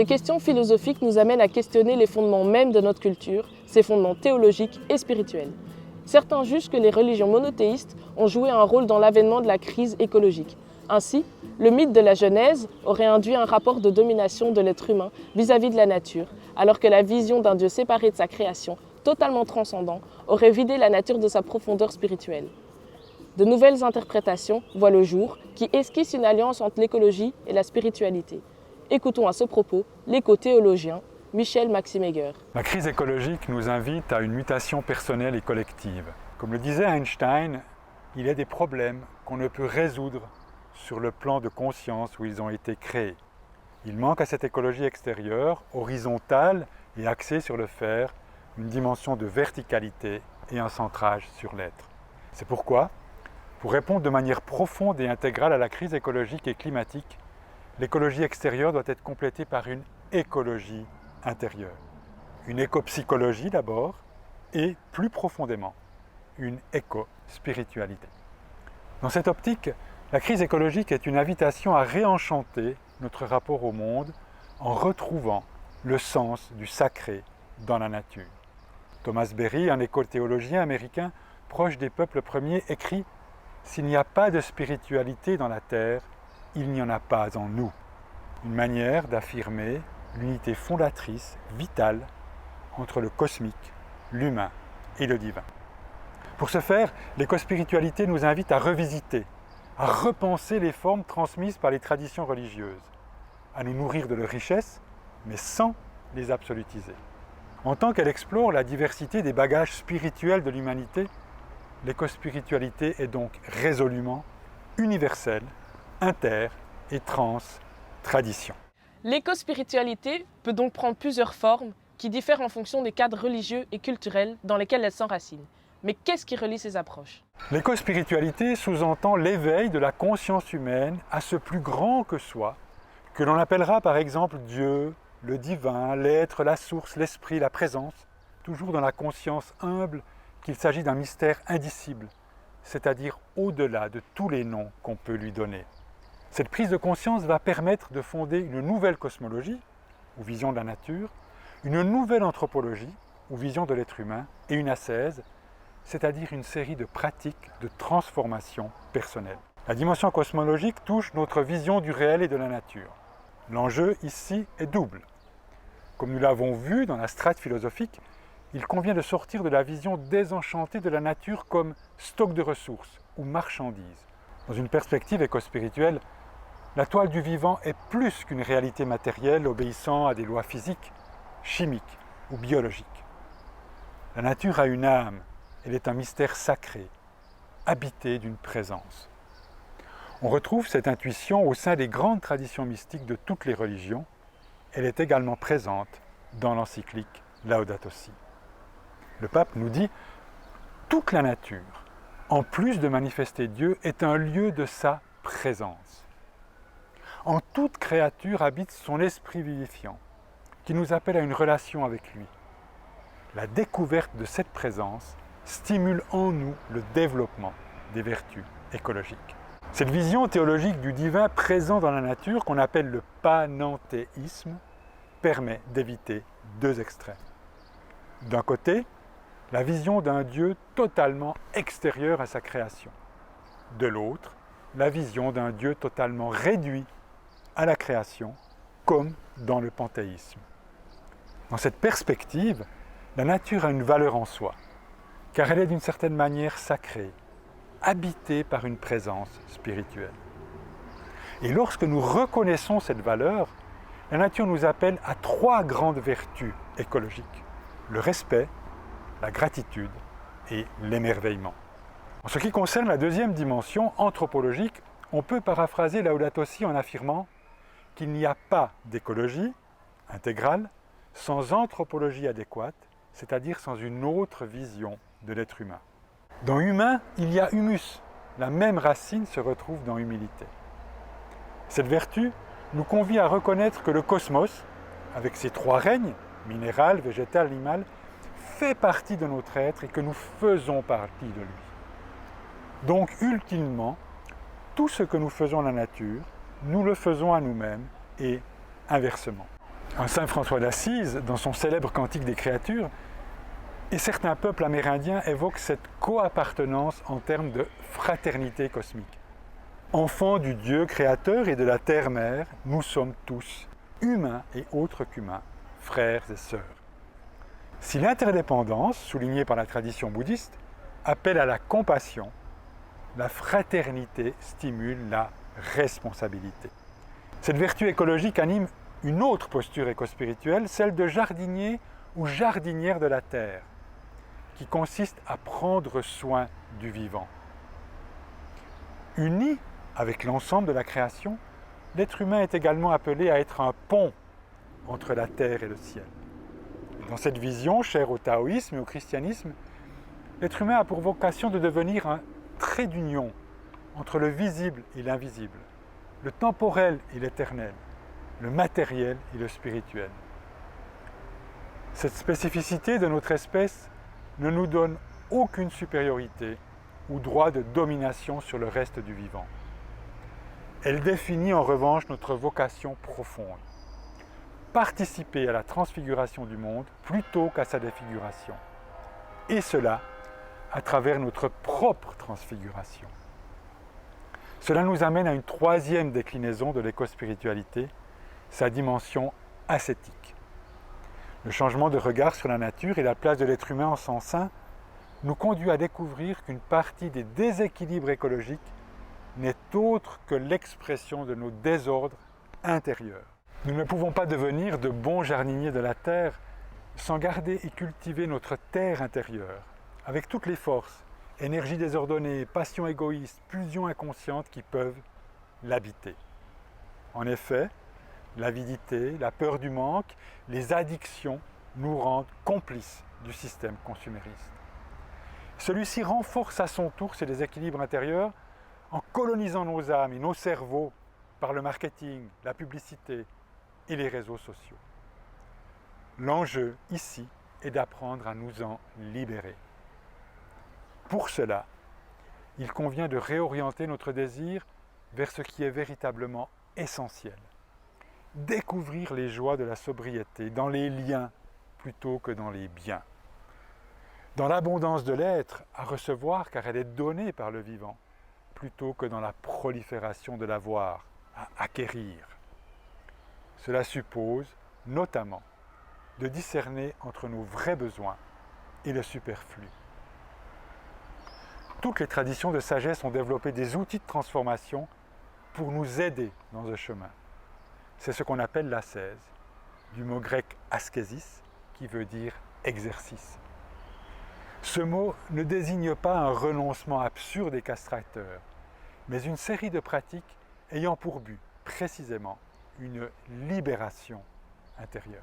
Ces questions philosophiques nous amènent à questionner les fondements mêmes de notre culture, ses fondements théologiques et spirituels. Certains jugent que les religions monothéistes ont joué un rôle dans l'avènement de la crise écologique. Ainsi, le mythe de la Genèse aurait induit un rapport de domination de l'être humain vis-à-vis de la nature, alors que la vision d'un Dieu séparé de sa création, totalement transcendant, aurait vidé la nature de sa profondeur spirituelle. De nouvelles interprétations voient le jour qui esquissent une alliance entre l'écologie et la spiritualité. Écoutons à ce propos l'éco-théologien Michel Maxime Heger. La crise écologique nous invite à une mutation personnelle et collective. Comme le disait Einstein, il y a des problèmes qu'on ne peut résoudre sur le plan de conscience où ils ont été créés. Il manque à cette écologie extérieure, horizontale et axée sur le faire, une dimension de verticalité et un centrage sur l'être. C'est pourquoi, pour répondre de manière profonde et intégrale à la crise écologique et climatique, l'écologie extérieure doit être complétée par une écologie intérieure. Une éco-psychologie d'abord et, plus profondément, une éco-spiritualité. Dans cette optique, la crise écologique est une invitation à réenchanter notre rapport au monde en retrouvant le sens du sacré dans la nature. Thomas Berry, un éco-théologien américain proche des peuples premiers, écrit « S'il n'y a pas de spiritualité dans la terre, il n'y en a pas en nous ». Une manière d'affirmer l'unité fondatrice, vitale, entre le cosmique, l'humain et le divin. Pour ce faire, l'éco-spiritualité nous invite à revisiter, à repenser les formes transmises par les traditions religieuses, à nous nourrir de leurs richesses, mais sans les absolutiser. En tant qu'elle explore la diversité des bagages spirituels de l'humanité, l'éco-spiritualité est donc résolument universelle, inter et trans-tradition. L'éco-spiritualité peut donc prendre plusieurs formes qui diffèrent en fonction des cadres religieux et culturels dans lesquels elle s'enracine. Mais qu'est-ce qui relie ces approches ? L'éco-spiritualité sous-entend l'éveil de la conscience humaine à ce plus grand que soi, que l'on appellera par exemple Dieu, le divin, l'être, la source, l'esprit, la présence, toujours dans la conscience humble qu'il s'agit d'un mystère indicible, c'est-à-dire au-delà de tous les noms qu'on peut lui donner. Cette prise de conscience va permettre de fonder une nouvelle cosmologie, ou vision de la nature, une nouvelle anthropologie, ou vision de l'être humain, et une ascèse, c'est-à-dire une série de pratiques de transformation personnelle. La dimension cosmologique touche notre vision du réel et de la nature. L'enjeu ici est double. Comme nous l'avons vu dans la strate philosophique, il convient de sortir de la vision désenchantée de la nature comme stock de ressources ou marchandise. Dans une perspective éco-spirituelle, la toile du vivant est plus qu'une réalité matérielle obéissant à des lois physiques, chimiques ou biologiques. La nature a une âme, elle est un mystère sacré, habité d'une présence. On retrouve cette intuition au sein des grandes traditions mystiques de toutes les religions. Elle est également présente dans l'encyclique Laudato Si. Le pape nous dit « Toute la nature, en plus de manifester Dieu, est un lieu de sa présence. En toute créature habite son esprit vivifiant, qui nous appelle à une relation avec lui. La découverte de cette présence stimule en nous le développement des vertus écologiques. » Cette vision théologique du divin présent dans la nature, qu'on appelle le panenthéisme, permet d'éviter deux extrêmes. D'un côté, la vision d'un Dieu totalement extérieur à sa création. De l'autre, la vision d'un Dieu totalement réduit à la création, comme dans le panthéisme. Dans cette perspective, la nature a une valeur en soi, car elle est d'une certaine manière sacrée, habitée par une présence spirituelle. Et lorsque nous reconnaissons cette valeur, la nature nous appelle à trois grandes vertus écologiques: le respect, la gratitude et l'émerveillement. En ce qui concerne la deuxième dimension anthropologique, on peut paraphraser Laudato Si en affirmant qu'il n'y a pas d'écologie intégrale sans anthropologie adéquate, c'est-à-dire sans une autre vision de l'être humain. Dans humain, il y a humus. La même racine se retrouve dans humilité. Cette vertu nous convie à reconnaître que le cosmos, avec ses trois règnes, minéral, végétal, animal, fait partie de notre être et que nous faisons partie de lui. Donc, ultimement, tout ce que nous faisons à la nature, nous le faisons à nous-mêmes et inversement. Un saint François d'Assise, dans son célèbre Cantique des créatures, et certains peuples amérindiens évoquent cette coappartenance en termes de fraternité cosmique. Enfants du Dieu créateur et de la terre-mère, nous sommes tous, humains et autres qu'humains, frères et sœurs. Si l'interdépendance, soulignée par la tradition bouddhiste, appelle à la compassion, la fraternité stimule la responsabilité. Cette vertu écologique anime une autre posture écospirituelle, celle de jardinier ou jardinière de la terre, qui consiste à prendre soin du vivant. Uni avec l'ensemble de la création, l'être humain est également appelé à être un pont entre la terre et le ciel. Dans cette vision, chère au taoïsme et au christianisme, l'être humain a pour vocation de devenir un trait d'union entre le visible et l'invisible, le temporel et l'éternel, le matériel et le spirituel. Cette spécificité de notre espèce ne nous donne aucune supériorité ou droit de domination sur le reste du vivant. Elle définit en revanche notre vocation profonde. Participer à la transfiguration du monde plutôt qu'à sa défiguration. Et cela à travers notre propre transfiguration. Cela nous amène à une troisième déclinaison de l'écospiritualité, sa dimension ascétique. Le changement de regard sur la nature et la place de l'être humain en son sein nous conduit à découvrir qu'une partie des déséquilibres écologiques n'est autre que l'expression de nos désordres intérieurs. Nous ne pouvons pas devenir de bons jardiniers de la terre sans garder et cultiver notre terre intérieure, avec toutes les forces, énergie désordonnée, passion égoïste, pulsions inconscientes qui peuvent l'habiter. En effet, l'avidité, la peur du manque, les addictions nous rendent complices du système consumériste. Celui-ci renforce à son tour ces déséquilibres intérieurs en colonisant nos âmes et nos cerveaux par le marketing, la publicité et les réseaux sociaux. L'enjeu ici est d'apprendre à nous en libérer. Pour cela, il convient de réorienter notre désir vers ce qui est véritablement essentiel. Découvrir les joies de la sobriété dans les liens plutôt que dans les biens. Dans l'abondance de l'être à recevoir car elle est donnée par le vivant, plutôt que dans la prolifération de l'avoir à acquérir. Cela suppose notamment de discerner entre nos vrais besoins et le superflu. Toutes les traditions de sagesse ont développé des outils de transformation pour nous aider dans ce chemin. C'est ce qu'on appelle l'ascèse, du mot grec askésis, qui veut dire exercice. Ce mot ne désigne pas un renoncement absurde et castrateur, mais une série de pratiques ayant pour but, précisément, une libération intérieure.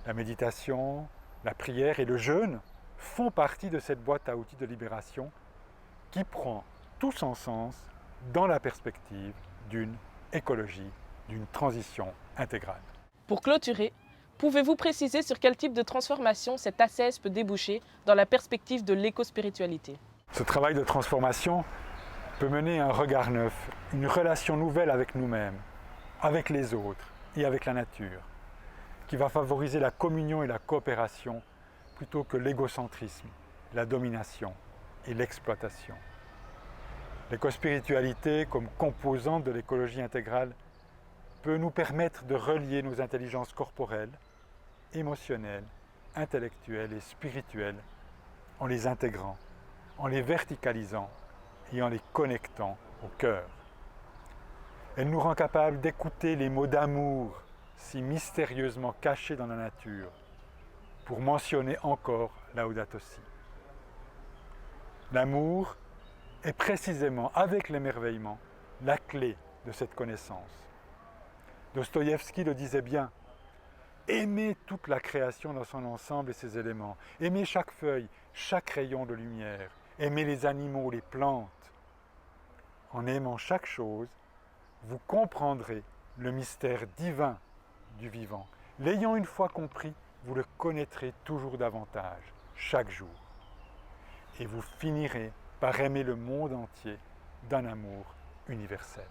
La méditation, la prière et le jeûne font partie de cette boîte à outils de libération qui prend tout son sens dans la perspective d'une écologie, d'une transition intégrale. Pour clôturer, pouvez-vous préciser sur quel type de transformation cette ascèse peut déboucher dans la perspective de l'écospiritualité? Ce travail de transformation peut mener à un regard neuf, une relation nouvelle avec nous-mêmes, avec les autres et avec la nature, qui va favoriser la communion et la coopération plutôt que l'égocentrisme, la domination et l'exploitation. L'écospiritualité, comme composante de l'écologie intégrale, peut nous permettre de relier nos intelligences corporelles, émotionnelles, intellectuelles et spirituelles en les intégrant, en les verticalisant et en les connectant au cœur. Elle nous rend capables d'écouter les mots d'amour si mystérieusement cachés dans la nature, pour mentionner encore Laudato Si. L'amour est précisément, avec l'émerveillement, la clé de cette connaissance. Dostoïevski le disait bien, aimer toute la création dans son ensemble et ses éléments, aimer chaque feuille, chaque rayon de lumière, aimer les animaux, les plantes. En aimant chaque chose, vous comprendrez le mystère divin du vivant. L'ayant une fois compris, vous le connaîtrez toujours davantage, chaque jour. Et vous finirez par aimer le monde entier d'un amour universel.